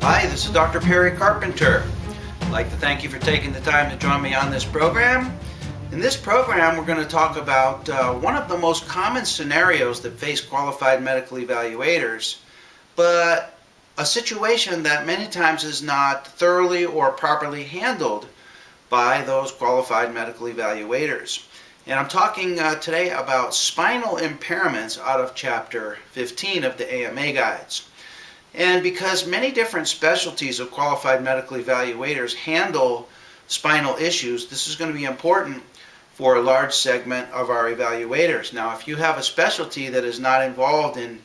Hi, this is Dr. Perry Carpenter. I'd like to thank you for taking the time to join me on this program. In this program, we're going to talk about one of the most common scenarios that face qualified medical evaluators, but a situation that many times is not thoroughly or properly handled by those qualified medical evaluators. And I'm talking today about spinal impairments out of Chapter 15 of the AMA Guides. And because many different specialties of qualified medical evaluators handle spinal issues, this is going to be important for a large segment of our evaluators. Now, if you have a specialty that is not involved in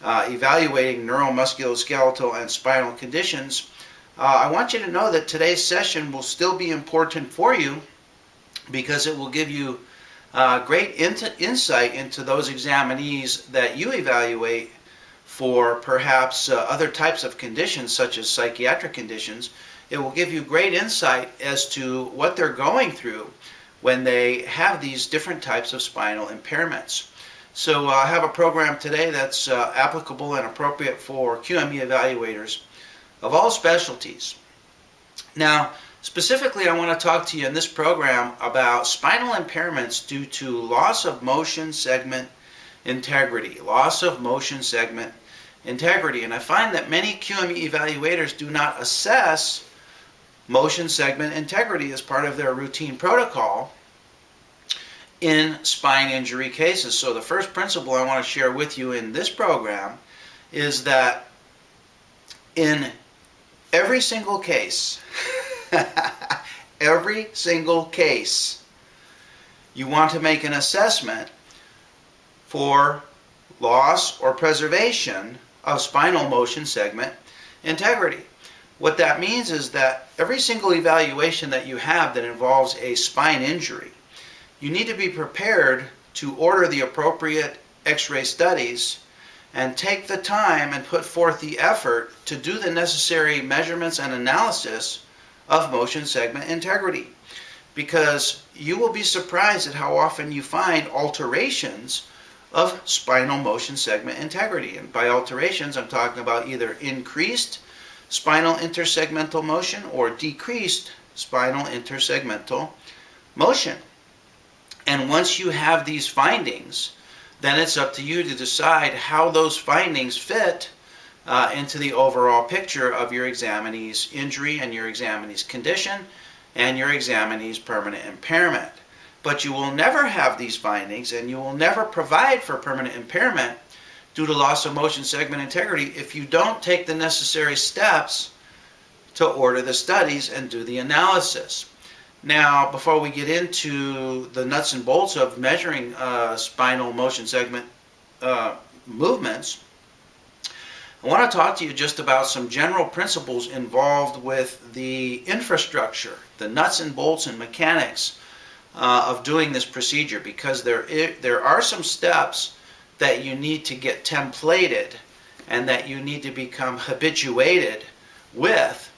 evaluating neuromusculoskeletal and spinal conditions, I want you to know that today's session will still be important for you because it will give you great insight into those examinees that you evaluate for perhaps other types of conditions such as psychiatric conditions. It will give you great insight as to what they're going through when they have these different types of spinal impairments. So I have a program today that's applicable and appropriate for QME evaluators of all specialties. Now, specifically, I want to talk to you in this program about spinal impairments due to loss of motion segment integrity. Loss of motion segment integrity. And I find that many QME evaluators do not assess motion segment integrity as part of their routine protocol in spine injury cases. So the first principle I want to share with you in this program is that in every single case, every single case, you want to make an assessment for loss or preservation of spinal motion segment integrity. What that means is that every single evaluation that you have that involves a spine injury, you need to be prepared to order the appropriate X-ray studies and take the time and put forth the effort to do the necessary measurements and analysis of motion segment integrity. Because you will be surprised at how often you find alterations of spinal motion segment integrity. And by alterations, I'm talking about either increased spinal intersegmental motion or decreased spinal intersegmental motion. And once you have these findings, then it's up to you to decide how those findings fit into the overall picture of your examinee's injury and your examinee's condition and your examinee's permanent impairment. But you will never have these findings and you will never provide for permanent impairment due to loss of motion segment integrity if you don't take the necessary steps to order the studies and do the analysis. Now, before we get into the nuts and bolts of measuring spinal motion segment movements, I want to talk to you just about some general principles involved with the infrastructure, the nuts and bolts and mechanics of doing this procedure, because there are some steps that you need to get templated and that you need to become habituated with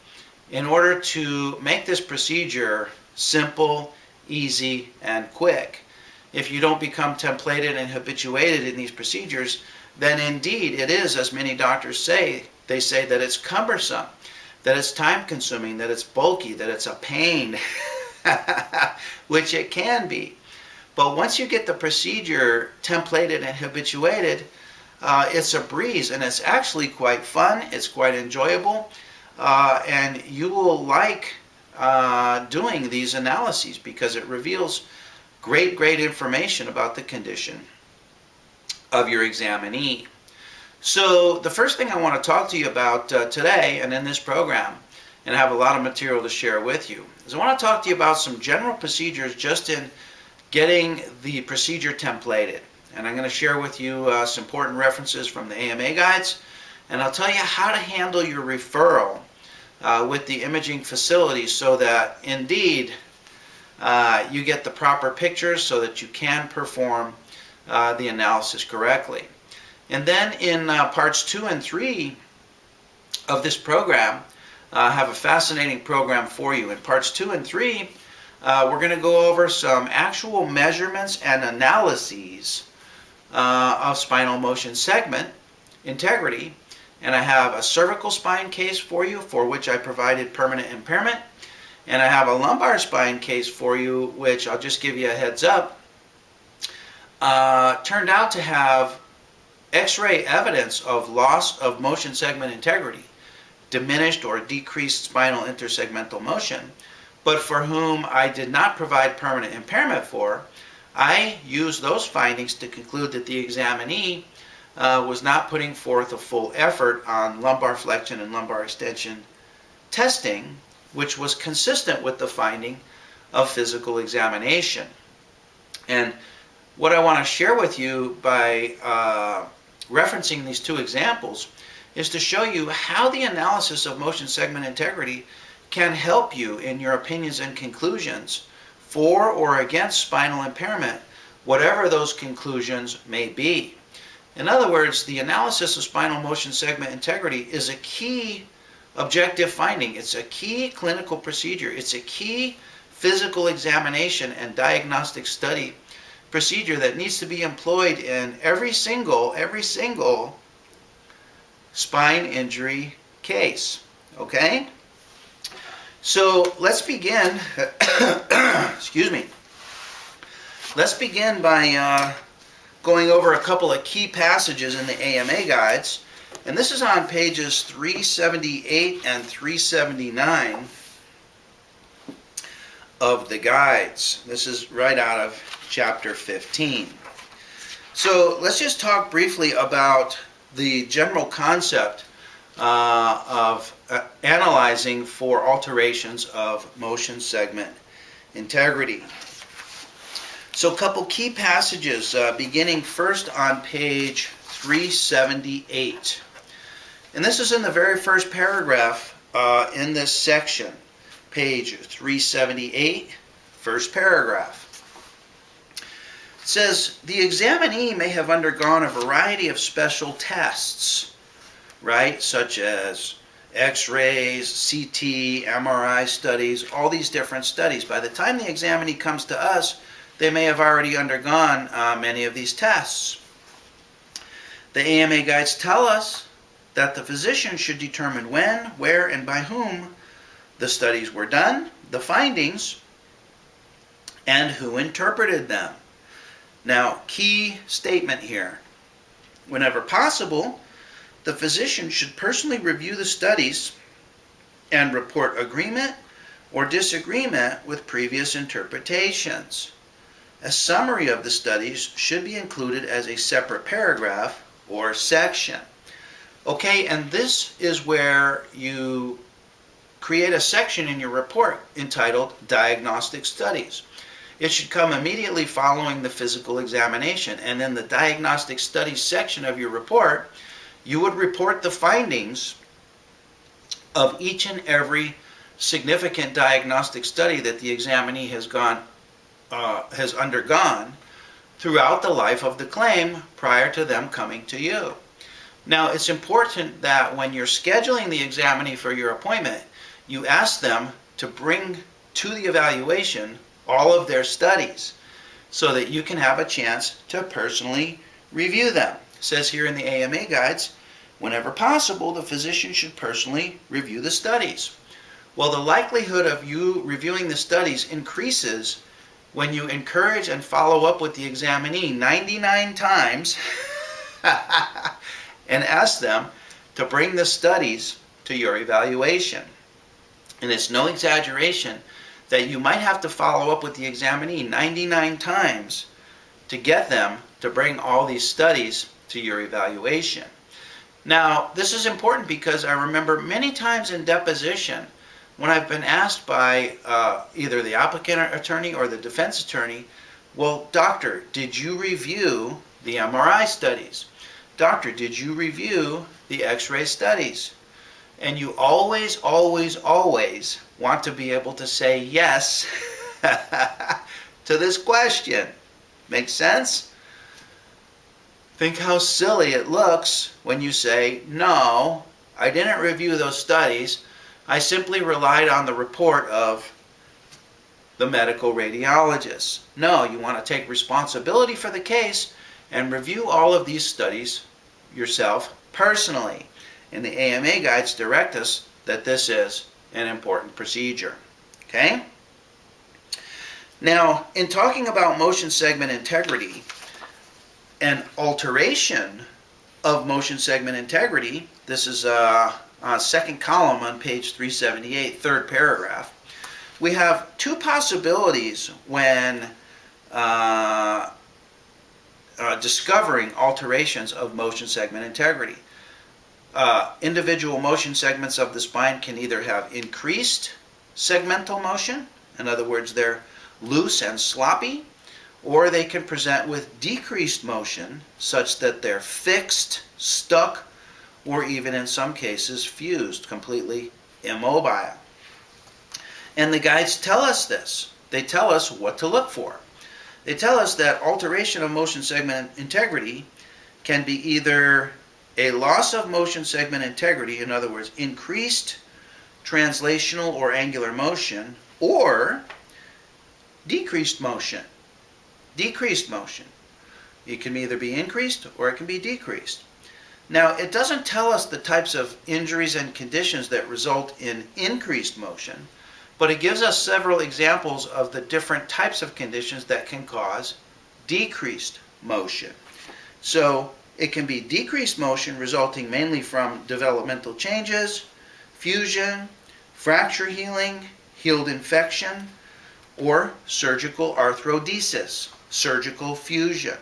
in order to make this procedure simple, easy, and quick. If you don't become templated and habituated in these procedures, then indeed it is, as many doctors say, they say that it's cumbersome, that it's time-consuming, that it's bulky, that it's a pain, which it can be. But once you get the procedure templated and habituated, it's a breeze, and it's actually quite fun, it's quite enjoyable, and you will like doing these analyses because it reveals great information about the condition of your examinee. So the first thing I want to talk to you about today and in this program, and I have a lot of material to share with you, is I want to talk to you about some general procedures just in getting the procedure templated. And I'm going to share with you some important references from the AMA guides, and I'll tell you how to handle your referral with the imaging facility so that indeed you get the proper pictures so that you can perform the analysis correctly. And then in parts 2 and 3 of this program, I have a fascinating program for you. In parts 2 and 3, we're going to go over some actual measurements and analyses of spinal motion segment integrity and I have a cervical spine case for you, for which I provided permanent impairment, and I have a lumbar spine case for you, which I'll just give you a heads up, turned out to have X-ray evidence of loss of motion segment integrity, diminished or decreased spinal intersegmental motion, but for whom I did not provide permanent impairment for. I used those findings to conclude that the examinee was not putting forth a full effort on lumbar flexion and lumbar extension testing, which was consistent with the finding of physical examination. And what I want to share with you by referencing these two examples is to show you how the analysis of motion segment integrity can help you in your opinions and conclusions for or against spinal impairment, whatever those conclusions may be. In other words, the analysis of spinal motion segment integrity is a key objective finding. It's a key clinical procedure. It's a key physical examination and diagnostic study procedure that needs to be employed in every single spine injury case. Okay? So let's begin. Excuse me. Let's begin by going over a couple of key passages in the AMA guides. And this is on pages 378 and 379 of the guides. This is right out of chapter 15. So let's just talk briefly about the general concept of analyzing for alterations of motion segment integrity. So a couple key passages, beginning first on page 378. And this is in the very first paragraph in this section, page 378, first paragraph. It says, the examinee may have undergone a variety of special tests, right, such as X-rays, CT, MRI studies, all these different studies. By the time the examinee comes to us, they may have already undergone many of these tests. The AMA guides tell us that the physician should determine when, where, and by whom the studies were done, the findings, and who interpreted them. Now, key statement here. Whenever possible, the physician should personally review the studies and report agreement or disagreement with previous interpretations. A summary of the studies should be included as a separate paragraph or section. Okay, and this is where you create a section in your report entitled Diagnostic Studies. It should come immediately following the physical examination, and in the Diagnostic Studies section of your report, you would report the findings of each and every significant diagnostic study that the examinee has undergone throughout the life of the claim prior to them coming to you. Now, it's important that when you're scheduling the examinee for your appointment, you ask them to bring to the evaluation all of their studies so that you can have a chance to personally review them. It says here in the AMA guides, whenever possible, the physician should personally review the studies. Well, the likelihood of you reviewing the studies increases when you encourage and follow up with the examinee 99 times and ask them to bring the studies to your evaluation. And it's no exaggeration that you might have to follow up with the examinee 99 times to get them to bring all these studies to your evaluation. Now, this is important because I remember many times in deposition when I've been asked by either the applicant attorney or the defense attorney, well, doctor, did you review the MRI studies? Doctor, did you review the X-ray studies? And you always, always, always want to be able to say yes to this question. Make sense? Think how silly it looks when you say, no, I didn't review those studies. I simply relied on the report of the medical radiologist. No, you want to take responsibility for the case and review all of these studies yourself personally. and the AMA guides direct us that this is an important procedure. Okay? Now, in talking about motion segment integrity and alteration of motion segment integrity, this is second column on page 378, third paragraph. We have two possibilities when discovering alterations of motion segment integrity. Individual motion segments of the spine can either have increased segmental motion, in other words, they're loose and sloppy, or they can present with decreased motion such that they're fixed, stuck, or even in some cases fused, completely immobile. And the guides tell us this. They tell us what to look for. They tell us that alteration of motion segment integrity can be either a loss of motion segment integrity, in other words, increased translational or angular motion, or decreased motion. Decreased motion. It can either be increased or it can be decreased. Now, it doesn't tell us the types of injuries and conditions that result in increased motion, but it gives us several examples of the different types of conditions that can cause decreased motion. So, it can be decreased motion resulting mainly from developmental changes, fusion, fracture healing, healed infection, or surgical arthrodesis, surgical fusion.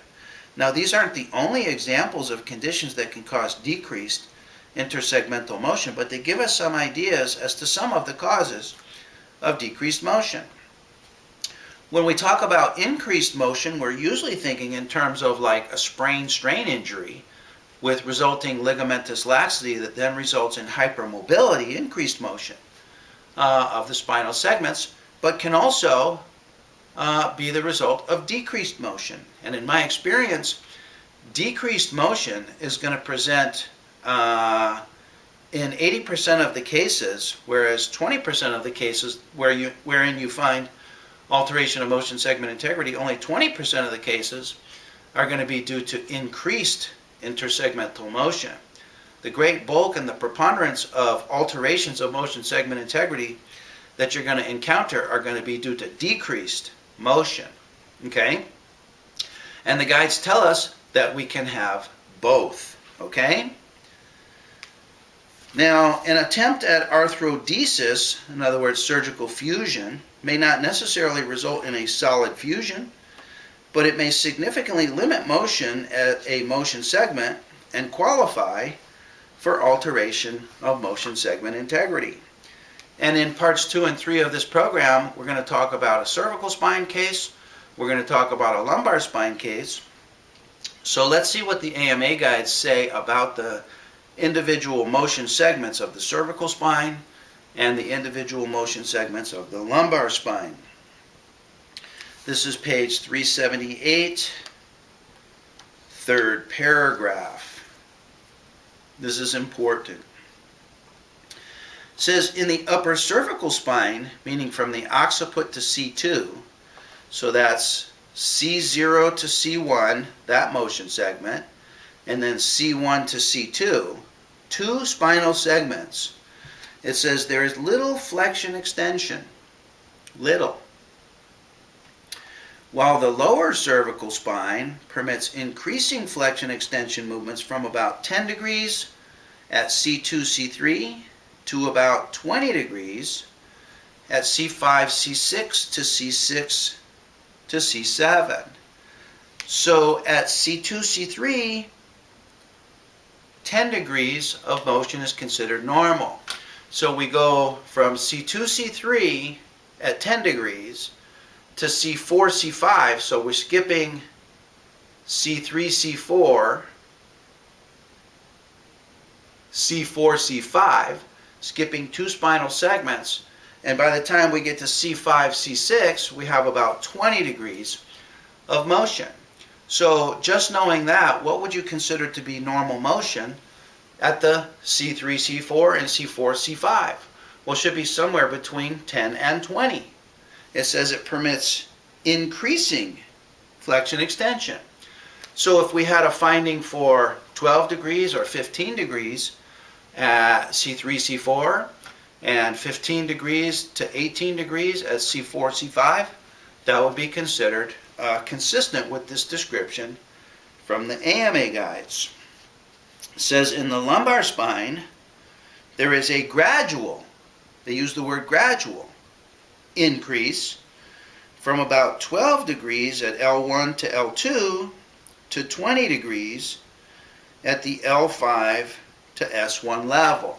Now, these aren't the only examples of conditions that can cause decreased intersegmental motion, but they give us some ideas as to some of the causes of decreased motion. When we talk about increased motion, we're usually thinking in terms of like a sprain-strain injury with resulting ligamentous laxity that then results in hypermobility, increased motion of the spinal segments, but can also be the result of decreased motion. And in my experience, decreased motion is going to present in 80% of the cases, whereas 20% of the cases wherein you find alteration of motion segment integrity, only 20% of the cases are going to be due to increased intersegmental motion. The great bulk and the preponderance of alterations of motion segment integrity that you're going to encounter are going to be due to decreased motion. Okay? And the guides tell us that we can have both. Okay? Now, an attempt at arthrodesis, in other words, surgical fusion, may not necessarily result in a solid fusion, but it may significantly limit motion at a motion segment and qualify for alteration of motion segment integrity. And in parts 2 and 3 of this program, we're going to talk about a cervical spine case, we're going to talk about a lumbar spine case. So let's see what the AMA guides say about the individual motion segments of the cervical spine and the individual motion segments of the lumbar spine. This is page 378, third paragraph. This is important. It says in the upper cervical spine, meaning from the occiput to C2, so that's C0 to C1, that motion segment, and then C1 to C2, two spinal segments. It says there is little flexion extension, little. While the lower cervical spine permits increasing flexion extension movements from about 10 degrees at C2, C3 to about 20 degrees at C5, C6 to C6 to C7. So at C2, C3, 10 degrees of motion is considered normal. So we go from C2, C3 at 10 degrees to C4, C5. So we're skipping C3, C4, C4, C5, skipping two spinal segments. And by the time we get to C5, C6, we have about 20 degrees of motion. So just knowing that, what would you consider to be normal motion at the C3, C4 and C4, C5? Well, it should be somewhere between 10 and 20. It says it permits increasing flexion extension. So if we had a finding for 12 degrees or 15 degrees at C3, C4, and 15 degrees to 18 degrees at C4, C5, that would be considered consistent with this description from the AMA guides. It says in the lumbar spine, there is a gradual, they use the word gradual, increase from about 12 degrees at L1 to L2 to 20 degrees at the L5 to S1 level.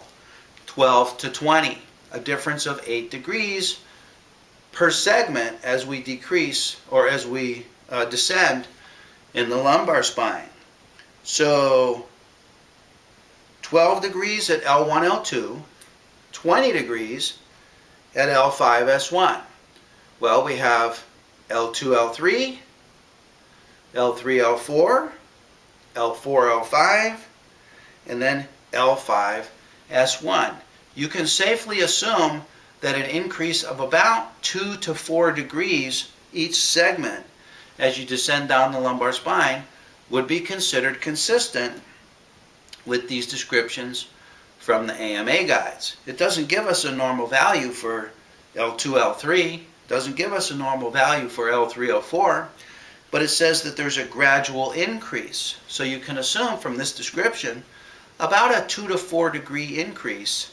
12 to 20, a difference of 8 degrees per segment as we decrease or as we descend in the lumbar spine. So 12 degrees at L1, L2, 20 degrees at L5, S1. Well, we have L2, L3, L3, L4, L4, L5, and then L5, S1. You can safely assume that an increase of about 2 to 4 degrees each segment as you descend down the lumbar spine would be considered consistent with these descriptions from the AMA guides. It doesn't give us a normal value for L2, L3, doesn't give us a normal value for L3, L4, but it says that there's a gradual increase. So you can assume from this description about a 2 to 4 degree increase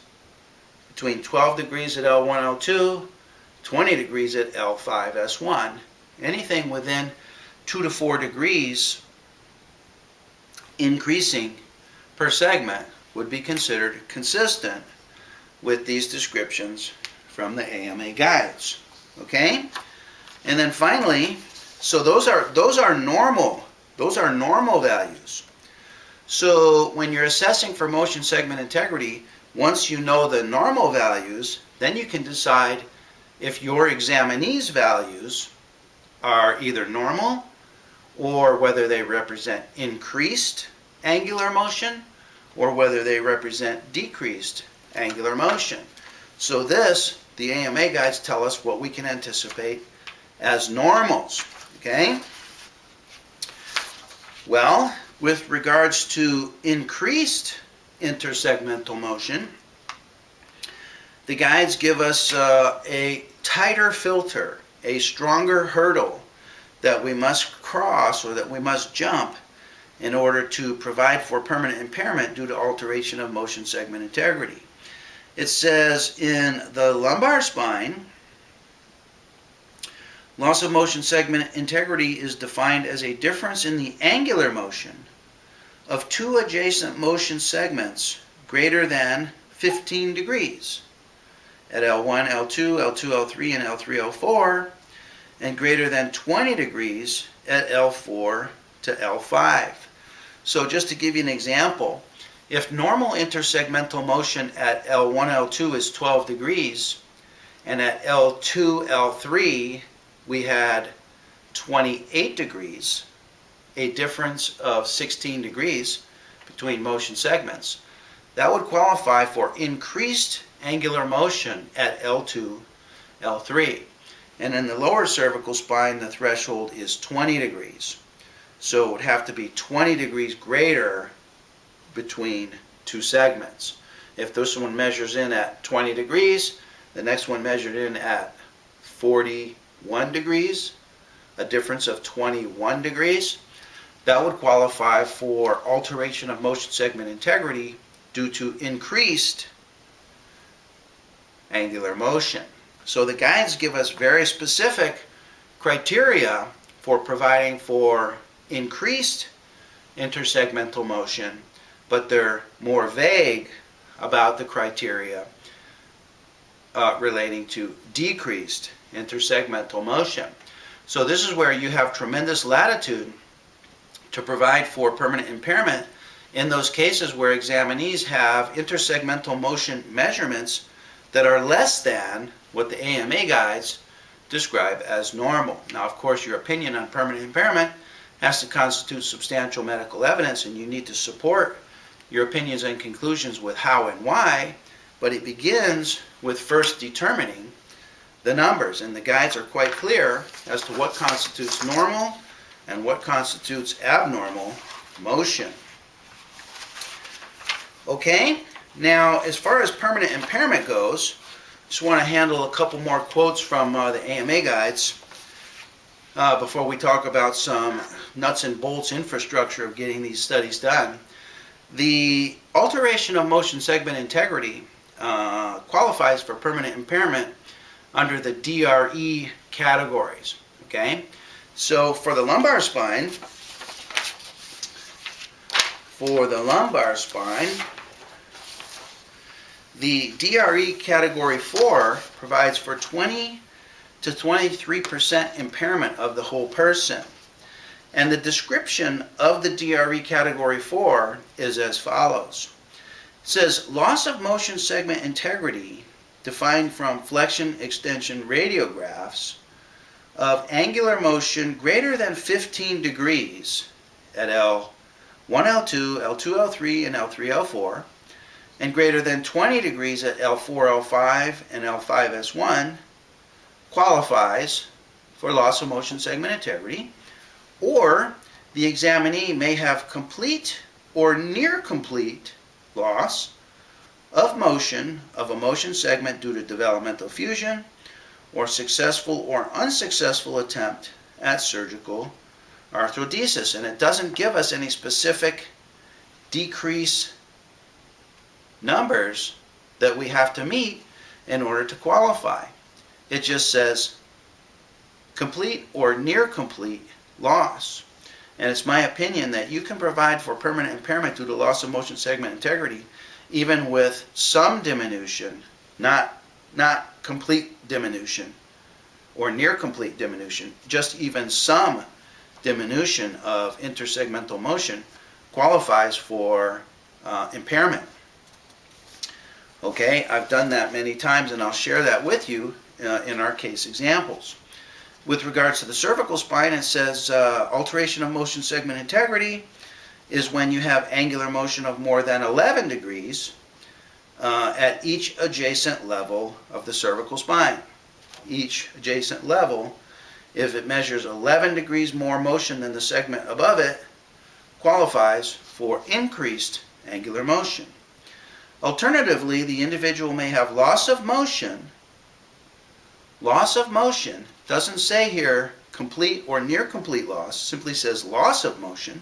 between 12 degrees at L1, L2, 20 degrees at L5, S1. Anything within 2 to 4 degrees increasing per segment would be considered consistent with these descriptions from the AMA guides. Okay? And then finally, so those are normal values. So when you're assessing for motion segment integrity, once you know the normal values, then you can decide if your examinee's values are either normal or whether they represent increased angular motion or whether they represent decreased angular motion. So this, the AMA guides tell us what we can anticipate as normals. Okay? Well, with regards to increased intersegmental motion, the guides give us a tighter filter, a stronger hurdle that we must cross or that we must jump in order to provide for permanent impairment due to alteration of motion segment integrity. It says in the lumbar spine, loss of motion segment integrity is defined as a difference in the angular motion of two adjacent motion segments greater than 15 degrees at L1, L2, L2, L3, and L3, L4, and greater than 20 degrees at L4 to L5. So just to give you an example, if normal intersegmental motion at L1, L2 is 12 degrees, and at L2, L3 we had 28 degrees, a difference of 16 degrees between motion segments, that would qualify for increased angular motion at L2, L3. And in the lower cervical spine, the threshold is 20 degrees. So it would have to be 20 degrees greater between two segments. If this one measures in at 20 degrees, the next one measured in at 41 degrees, a difference of 21 degrees, that would qualify for alteration of motion segment integrity due to increased angular motion. So the guides give us very specific criteria for providing for increased intersegmental motion, but they're more vague about the criteria relating to decreased intersegmental motion. So this is where you have tremendous latitude to provide for permanent impairment in those cases where examinees have intersegmental motion measurements that are less than what the AMA guides describe as normal. Now, of course, your opinion on permanent impairment has to constitute substantial medical evidence, and you need to support your opinions and conclusions with how and why, but it begins with first determining the numbers, and the guides are quite clear as to what constitutes normal and what constitutes abnormal motion. Okay, Now, as far as permanent impairment goes, just want to handle a couple more quotes from the AMA guides before we talk about some nuts and bolts infrastructure of getting these studies done. The alteration of motion segment integrity qualifies for permanent impairment under the DRE categories. Okay, so for the lumbar spine, the DRE Category 4 provides for 20 to 23% impairment of the whole person. And the description of the DRE Category 4 is as follows. It says, loss of motion segment integrity defined from flexion extension radiographs of angular motion greater than 15 degrees at L1, L2, L2, L3, and L3, L4, and greater than 20 degrees at L4, L5, and L5, S1 qualifies for loss of motion segment integrity, or the examinee may have complete or near complete loss of motion of a motion segment due to developmental fusion or successful or unsuccessful attempt at surgical arthrodesis. And it doesn't give us any specific decrease numbers that we have to meet in order to qualify. It just says complete or near complete loss. And it's my opinion that you can provide for permanent impairment due to loss of motion segment integrity even with some diminution, not complete diminution or near complete diminution, just even some diminution of intersegmental motion qualifies for impairment. Okay, I've done that many times and I'll share that with you in our case examples. With regards to the cervical spine, it says alteration of motion segment integrity is when you have angular motion of more than 11 degrees at each adjacent level of the cervical spine. Each adjacent level, if it measures 11 degrees more motion than the segment above it, qualifies for increased angular motion. Alternatively, the individual may have loss of motion. Loss of motion doesn't say here complete or near complete loss, simply says loss of motion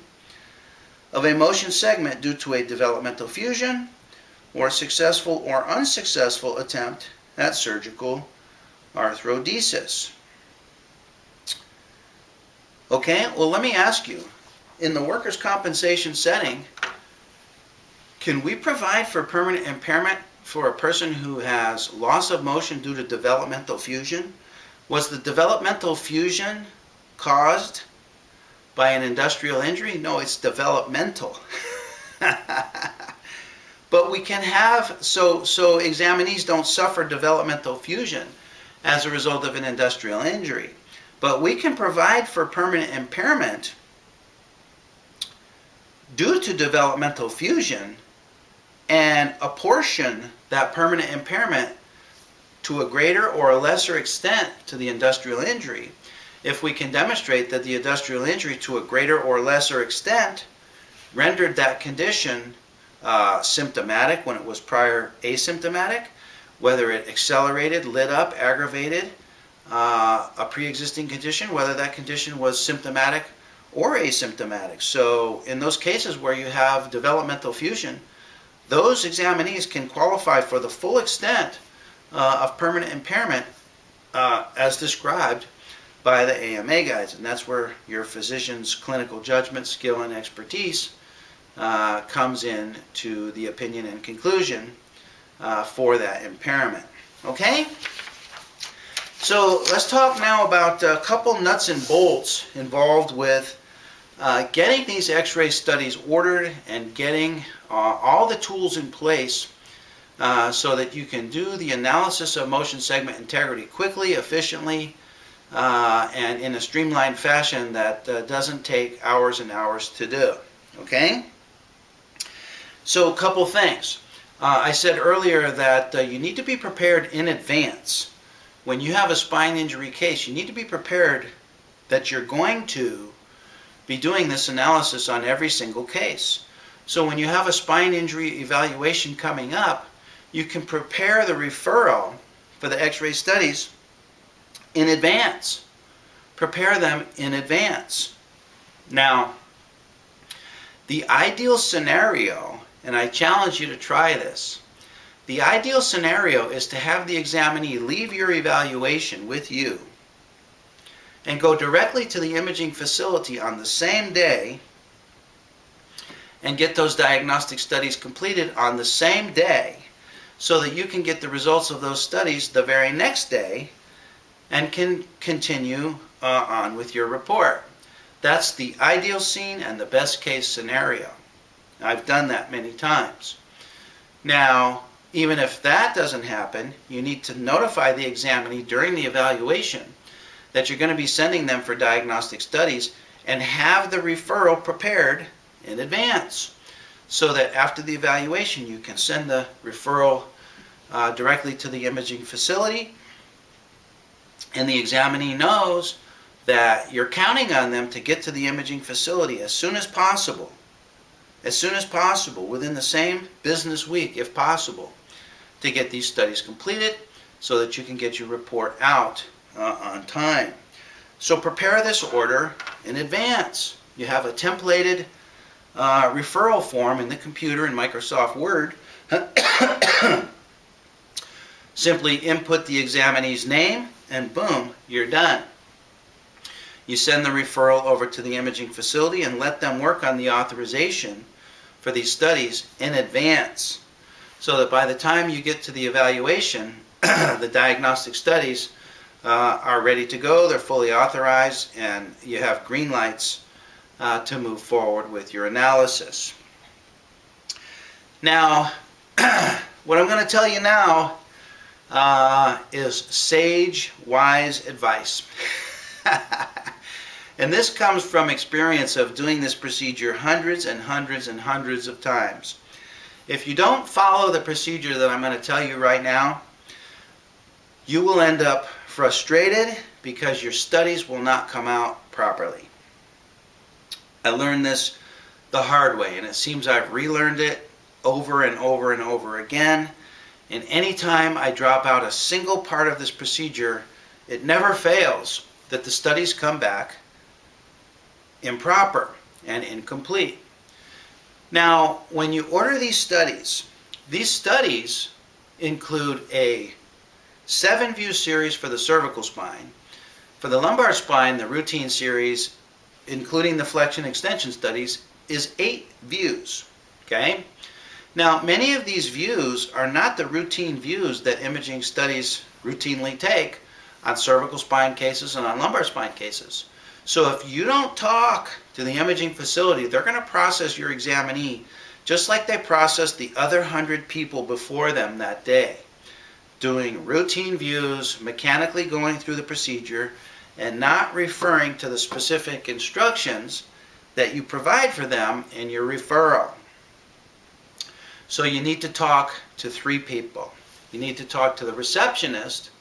of a motion segment due to a developmental fusion or successful or unsuccessful attempt at surgical arthrodesis. Okay, well, let me ask you, in the workers' compensation setting, can we provide for permanent impairment for a person who has loss of motion due to developmental fusion? Was the developmental fusion caused by an industrial injury? No, it's developmental. But we can have, so examinees don't suffer developmental fusion as a result of an industrial injury. But we can provide for permanent impairment due to developmental fusion and apportion that permanent impairment to a greater or a lesser extent to the industrial injury if we can demonstrate that the industrial injury to a greater or lesser extent rendered that condition symptomatic when it was prior asymptomatic, whether it accelerated, lit up, aggravated a pre-existing condition, whether that condition was symptomatic or asymptomatic. So in those cases where you have developmental fusion, those examinees can qualify for the full extent of permanent impairment as described by the AMA guides. And that's where your physician's clinical judgment, skill, and expertise comes in to the opinion and conclusion for that impairment. Okay? So let's talk now about a couple nuts and bolts involved with getting these x-ray studies ordered and getting all the tools in place so that you can do the analysis of motion segment integrity quickly, efficiently, and in a streamlined fashion that doesn't take hours and hours to do. Okay? So a couple things. I said earlier that you need to be prepared in advance. When you have a spine injury case, you need to be prepared that you're going to be doing this analysis on every single case. So when you have a spine injury evaluation coming up, you can prepare the referral for the x-ray studies in advance. Prepare them in advance. Now, the ideal scenario, and I challenge you to try this, the ideal scenario is to have the examinee leave your evaluation with you and go directly to the imaging facility on the same day and get those diagnostic studies completed on the same day so that you can get the results of those studies the very next day and can continue on with your report. That's the ideal scene and the best case scenario. I've done that many times. Now, even if that doesn't happen, you need to notify the examinee during the evaluation that you're going to be sending them for diagnostic studies and have the referral prepared in advance so that after the evaluation you can send the referral directly to the imaging facility, and the examinee knows that you're counting on them to get to the imaging facility as soon as possible, within the same business week if possible, to get these studies completed so that you can get your report out on time. So prepare this order in advance. You have a templated referral form in the computer in Microsoft Word. Simply input the examinee's name and boom, you're done. You send the referral over to the imaging facility and let them work on the authorization for these studies in advance so that by the time you get to the evaluation, the diagnostic studies are ready to go, they're fully authorized, and you have green lights to move forward with your analysis. Now, what I'm going to tell you now is sage, wise advice. And this comes from experience of doing this procedure hundreds and hundreds and hundreds of times. If you don't follow the procedure that I'm going to tell you right now, you will end up frustrated because your studies will not come out properly. I learned this the hard way, and it seems I've relearned it over and over and over again. And anytime I drop out a single part of this procedure, it never fails that the studies come back improper and incomplete. Now, when you order these studies include a 7-view series for the cervical spine. For the lumbar spine, the routine series, including the flexion extension studies, is 8 views. Okay? Now, many of these views are not the routine views that imaging studies routinely take on cervical spine cases and on lumbar spine cases. So if you don't talk to the imaging facility, they're going to process your examinee just like they processed the other 100 people before them that day, doing routine views, mechanically going through the procedure, and not referring to the specific instructions that you provide for them in your referral. So you need to talk to 3 people. You need to talk to the receptionist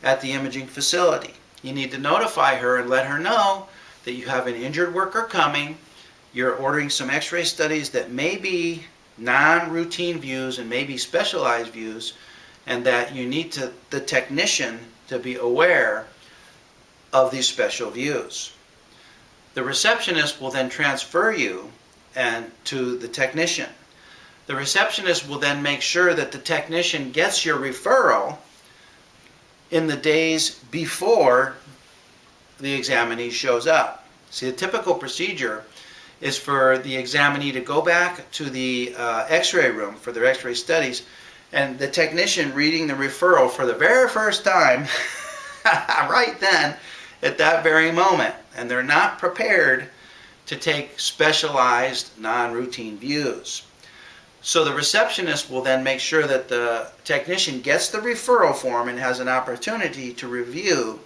at the imaging facility. You need to notify her and let her know that you have an injured worker coming, you're ordering some x-ray studies that may be non-routine views and maybe specialized views, and that you need the technician to be aware of these special views. The receptionist will then transfer you to the technician. The receptionist will then make sure that the technician gets your referral in the days before the examinee shows up. See, the typical procedure is for the examinee to go back to the x-ray room for their x-ray studies, and the technician reading the referral for the very first time right then at that very moment, and they're not prepared to take specialized non-routine views. So the receptionist will then make sure that the technician gets the referral form and has an opportunity to review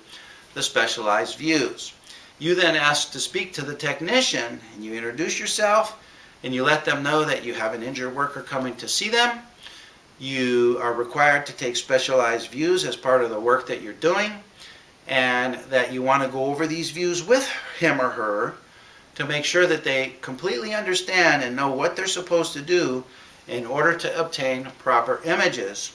the specialized views. You then ask to speak to the technician, and you introduce yourself, and you let them know that you have an injured worker coming to see them. You are required to take specialized views as part of the work that you're doing, and that you want to go over these views with him or her to make sure that they completely understand and know what they're supposed to do in order to obtain proper images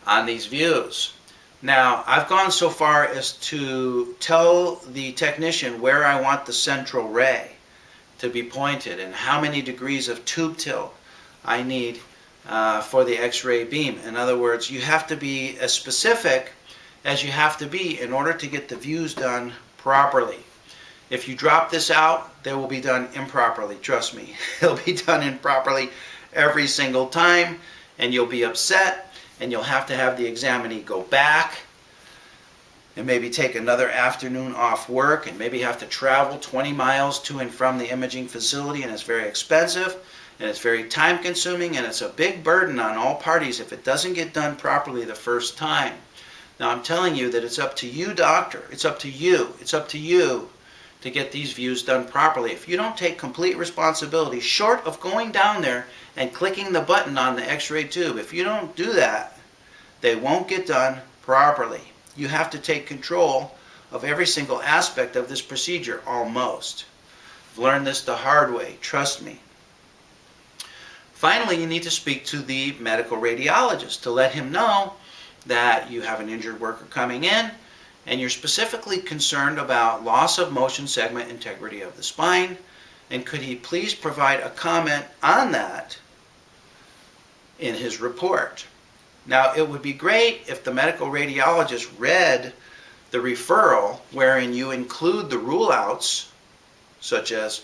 on these views. Now, I've gone so far as to tell the technician where I want the central ray to be pointed and how many degrees of tube tilt I need for the X-ray beam. In other words, you have to be as specific as you have to be in order to get the views done properly. If you drop this out, they will be done improperly. Trust me, they'll be done improperly every single time, and you'll be upset, and you'll have to have the examinee go back and maybe take another afternoon off work and maybe have to travel 20 miles to and from the imaging facility, and it's very expensive and it's very time consuming, and it's a big burden on all parties if it doesn't get done properly the first time. Now, I'm telling you that it's up to you, doctor. It's up to you. It's up to you to get these views done properly. If you don't take complete responsibility, short of going down there and clicking the button on the X-ray tube, if you don't do that, they won't get done properly. You have to take control of every single aspect of this procedure, almost. I've learned this the hard way, trust me. Finally, you need to speak to the medical radiologist to let him know that you have an injured worker coming in and you're specifically concerned about loss of motion segment integrity of the spine, and could he please provide a comment on that in his report. Now, it would be great if the medical radiologist read the referral wherein you include the rule-outs such as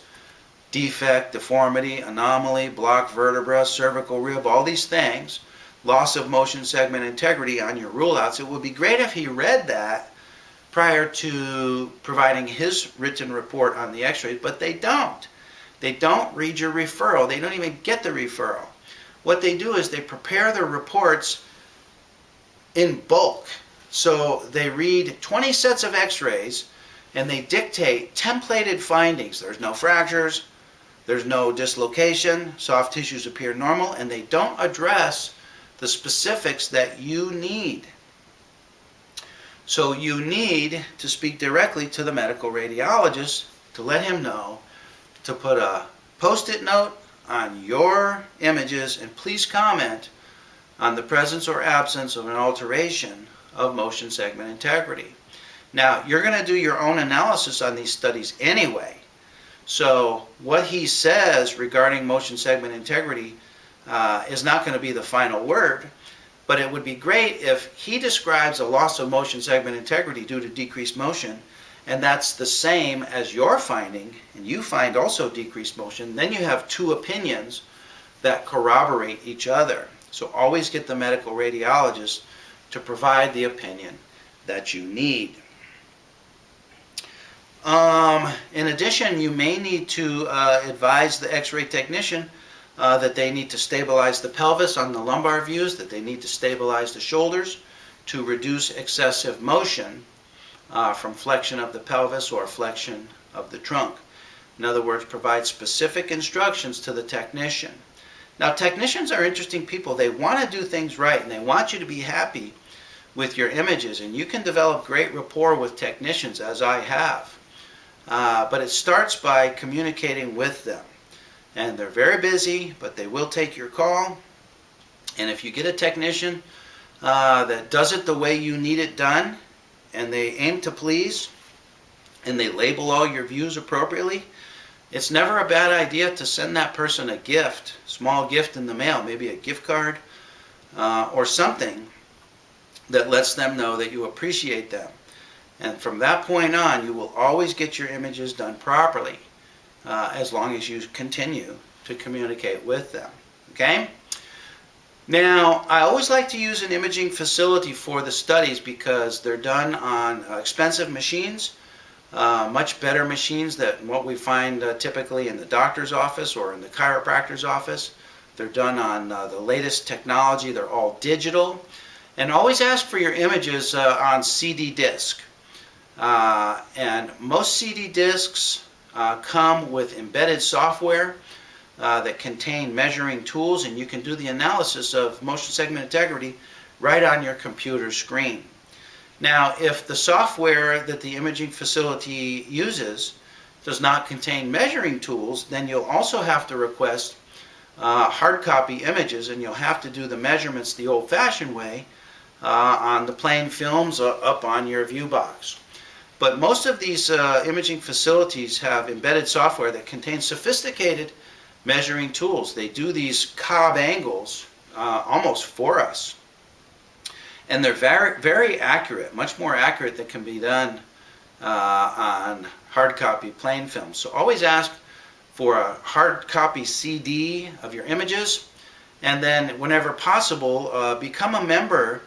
defect, deformity, anomaly, blocked vertebra, cervical rib, all these things, loss of motion segment integrity on your rule-outs. It would be great if he read that prior to providing his written report on the x-rays, but they don't. They don't read your referral. They don't even get the referral. What they do is they prepare their reports in bulk. So they read 20 sets of x-rays and they dictate templated findings. There's no fractures, there's no dislocation, soft tissues appear normal, and they don't address the specifics that you need. So you need to speak directly to the medical radiologist to let him know to put a post-it note on your images and please comment on the presence or absence of an alteration of motion segment integrity. Now, you're going to do your own analysis on these studies anyway. So what he says regarding motion segment integrity is not going to be the final word, but it would be great if he describes a loss of motion segment integrity due to decreased motion, and that's the same as your finding, and you find also decreased motion. Then you have two opinions that corroborate each other. So always get the medical radiologist to provide the opinion that you need. In addition, you may need to advise the x-ray technician that they need to stabilize the pelvis on the lumbar views, that they need to stabilize the shoulders to reduce excessive motion from flexion of the pelvis or flexion of the trunk. In other words, provide specific instructions to the technician. Now, technicians are interesting people. They want to do things right, and they want you to be happy with your images, and you can develop great rapport with technicians, as I have. But it starts by communicating with them. And they're very busy, but they will take your call. And if you get a technician that does it the way you need it done, and they aim to please, and they label all your views appropriately, it's never a bad idea to send that person a gift, small gift in the mail, maybe a gift card or something that lets them know that you appreciate them. And from that point on, you will always get your images done properly as long as you continue to communicate with them. Okay? Now, I always like to use an imaging facility for the studies because they're done on expensive machines, much better machines than what we find typically in the doctor's office or in the chiropractor's office. They're done on the latest technology. They're all digital. And always ask for your images on CD disc. And most CD discs come with embedded software that contain measuring tools, and you can do the analysis of motion segment integrity right on your computer screen. Now, if the software that the imaging facility uses does not contain measuring tools, then you'll also have to request hard copy images, and you'll have to do the measurements the old-fashioned way on the plain films up on your view box. But most of these imaging facilities have embedded software that contains sophisticated measuring tools. They do these Cobb angles almost for us. And they're very, very accurate, much more accurate than can be done on hard copy plain film. So always ask for a hard copy CD of your images, and then whenever possible, become a member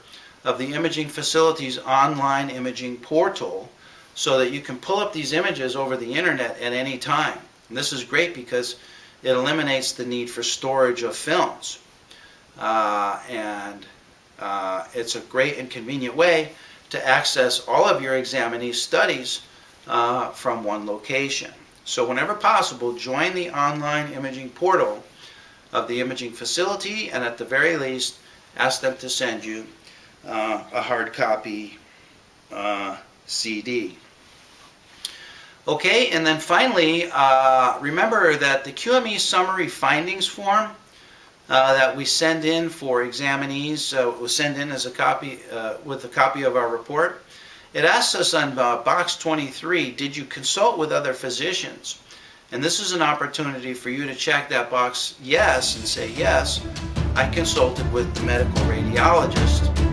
of the imaging facility's online imaging portal so that you can pull up these images over the internet at any time. And this is great because it eliminates the need for storage of films. It's a great and convenient way to access all of your examinees' studies from one location. So whenever possible, join the online imaging portal of the imaging facility, and at the very least, ask them to send you a hard copy CD. Okay, and then finally, remember that the QME summary findings form that we send in for examinees was sent in as a copy with a copy of our report. It asks us on box 23, did you consult with other physicians? And this is an opportunity for you to check that box yes and say, yes, I consulted with the medical radiologist.